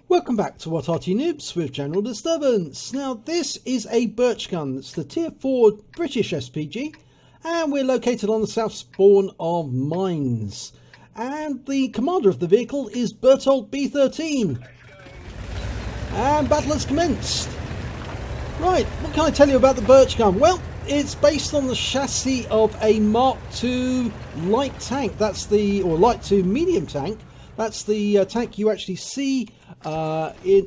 Welcome back to What Arty Noobs with General Disturbance. Now this is a Birch Gun. It's the Tier 4 British SPG and we're located on the south spawn of Mines. And the commander of the vehicle is Bertolt B13. And battle has commenced. Right, what can I tell you about the Birch Gun? Well, it's based on the chassis of a Mark II light tank. That's the, or light to medium tank. That's the tank you actually see in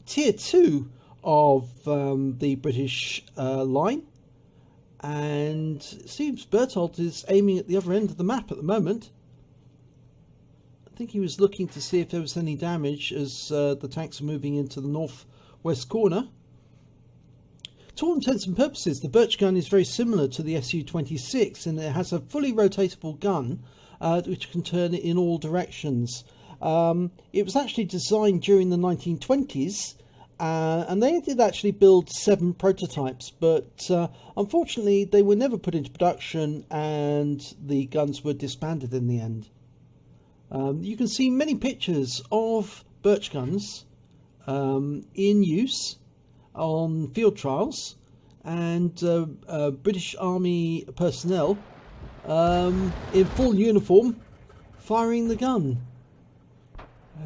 Tier 2 of the British line. And it seems Bertolt is aiming at the other end of the map at the moment. I think he was looking to see if there was any damage as the tanks are moving into the northwest corner. To all intents and purposes, the Birch Gun is very similar to the Su-26 in that it has a fully rotatable gun which can turn it in all directions. It was actually designed during the 1920s and they did actually build 7 prototypes, but unfortunately they were never put into production and the guns were disbanded in the end. You can see many pictures of Birch Guns in use on field trials, and British Army personnel in full uniform firing the gun.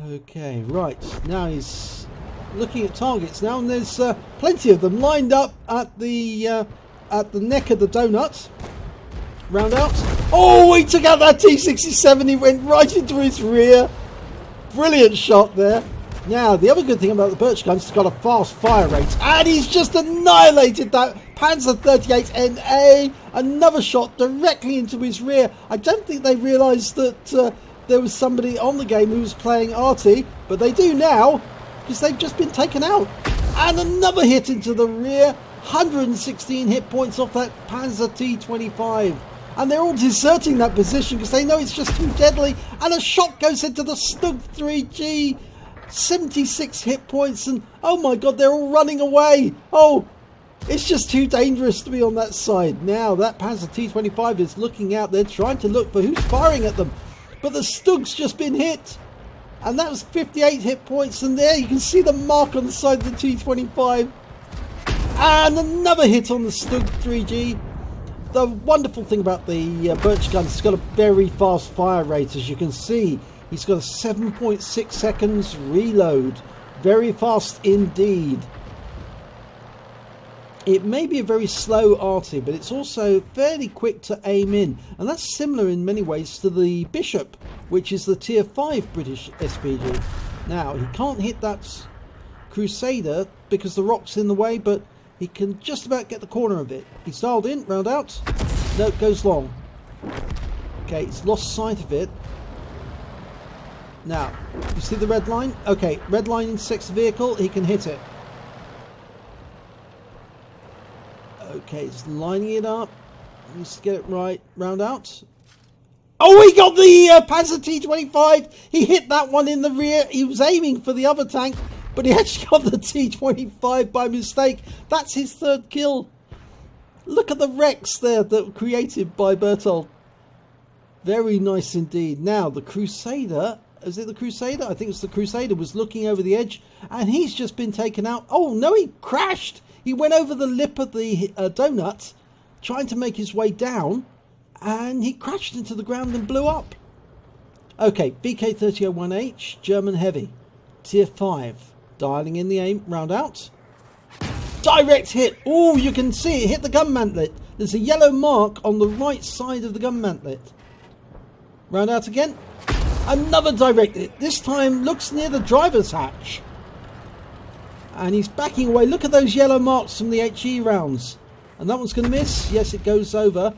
Okay, right, now he's looking at targets now, and there's plenty of them lined up at the neck of the donut. Round out. Oh, he took out that T-67. He went right into his rear. Brilliant shot there. Now, the other good thing about the Birch Gun is it's got a fast fire rate, and he's just annihilated that Panzer 38 NA. Another shot directly into his rear. I don't think they realised that there was somebody on the game who was playing Arty, but they do now because they've just been taken out. And another hit into the rear. 116 hit points off that Panzer T25. And they're all deserting that position because they know it's just too deadly. And a shot goes into the Stug 3G. 76 hit points, and oh my god, they're all running away. Oh, it's just too dangerous to be on that side. Now that Panzer T25 is looking out. They're trying to look for who's firing at them, but the Stug's just been hit, and that was 58 hit points. And there you can see the mark on the side of the T25, and another hit on the Stug 3G. The wonderful thing about the Birch Gun is it's got a very fast fire rate, as you can see. He's got a 7.6 seconds reload. Very fast indeed. It may be a very slow Arty, but it's also fairly quick to aim in. And that's similar in many ways to the Bishop, which is the Tier 5 British SPG. Now, he can't hit that Crusader because the rock's in the way, but he can just about get the corner of it. He's dialed in, round out. No, it goes long. Okay, he's lost sight of it. Now, you see the red line? Okay, red line intersects the vehicle, he can hit it. Okay, he's lining it up. Needs to get it right. Round out. Oh, he got the Panzer T25! He hit that one in the rear. He was aiming for the other tank, but he actually got the T25 by mistake. That's his 3rd kill. Look at the wrecks there that were created by Bertolt. Very nice indeed. Now, the Crusader... Is it the Crusader? I think it's the Crusader was looking over the edge and he's just been taken out. Oh no, he crashed. He went over the lip of the donut trying to make his way down and he crashed into the ground and blew up. Okay, VK3001H, German Heavy, Tier 5. Dialing in the aim, round out. Direct hit. Oh, you can see it hit the gun mantlet. There's a yellow mark on the right side of the gun mantlet. Round out again. Another direct hit. This time looks near the driver's hatch. And he's backing away. Look at those yellow marks from the HE rounds. And that one's going to miss. Yes, it goes over.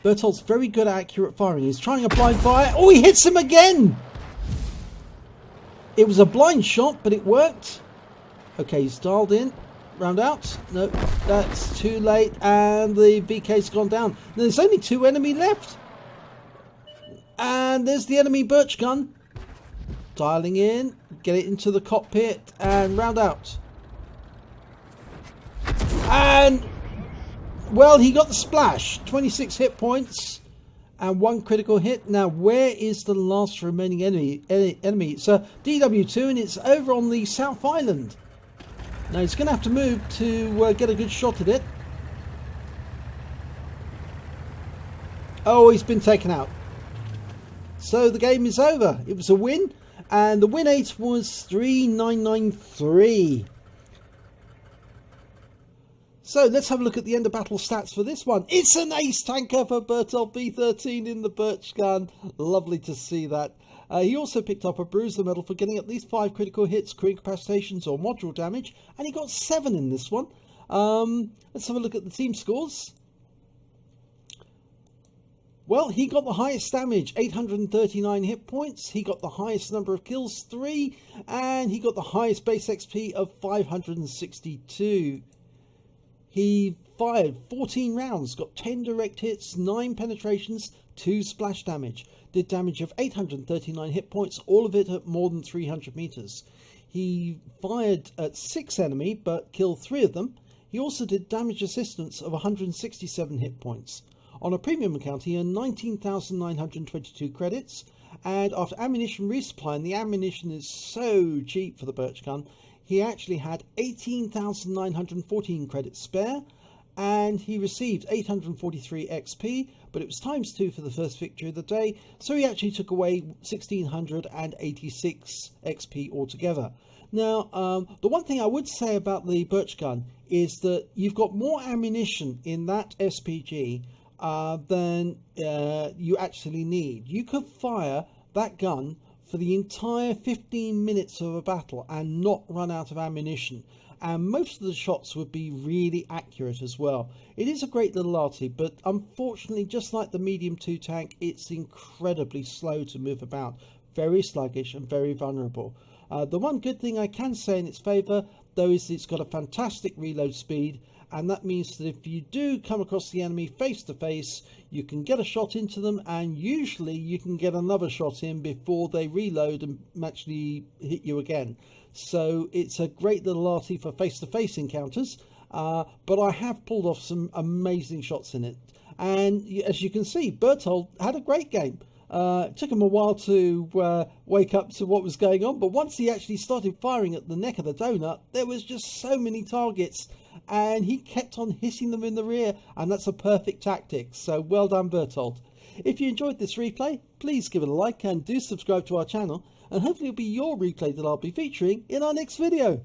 Bertolt's very good at accurate firing. He's trying a blind fire. Oh, he hits him again. It was a blind shot, but it worked. Okay, he's dialed in. Round out. No, that's too late, and the VK's gone down. There's only 2 enemy left, and there's the enemy Birch Gun. Dialing in, get it into the cockpit, and round out. And well, he got the splash. 26 hit points, and 1 critical hit. Now, where is the last remaining enemy? It's DW2, and it's over on the South Island. Now, he's going to have to move to get a good shot at it. Oh, he's been taken out. So the game is over. It was a win, and the win rate was 3993. So let's have a look at the end of battle stats for this one. It's an ace tanker for Berthold B13 in the Birch Gun. Lovely to see that. He also picked up a Bruiser medal for getting at least 5 critical hits, incapacitations or module damage, and he got 7 in this one. Let's have a look at the team scores. Well, he got the highest damage, 839 hit points. He got the highest number of kills, 3, and he got the highest base XP of 562. He fired 14 rounds, got 10 direct hits, 9 penetrations, 2 splash damage. Did damage of 839 hit points, all of it at more than 300 meters. He fired at 6 enemy, but killed 3 of them. He also did damage assistance of 167 hit points. On a premium account, he earned 19,922 credits. And after ammunition resupply, and the ammunition is so cheap for the Birch Gun, he actually had 18,914 credits spare, and he received 843 XP, but it was ×2 for the first victory of the day, so he actually took away 1,686 XP altogether. Now, the one thing I would say about the Birch Gun is that you've got more ammunition in that SPG than you actually need. You could fire that gun for the entire 15 minutes of a battle and not run out of ammunition, and most of the shots would be really accurate as well. It is a great little arty, but unfortunately, just like the medium 2 tank, it's incredibly slow to move about, very sluggish and very vulnerable. The one good thing I can say in its favour though is it's got a fantastic reload speed, and that means that if you do come across the enemy face to face, you can get a shot into them, and usually you can get another shot in before they reload and actually hit you again. So it's a great little arty for face to face encounters, but I have pulled off some amazing shots in it, and as you can see, Berthold had a great game. It took him a while to wake up to what was going on, but once he actually started firing at the neck of the donut, there was just so many targets, and he kept on hitting them in the rear, and that's a perfect tactic. So well done, Berthold. If you enjoyed this replay, please give it a like and do subscribe to our channel, and hopefully it'll be your replay that I'll be featuring in our next video.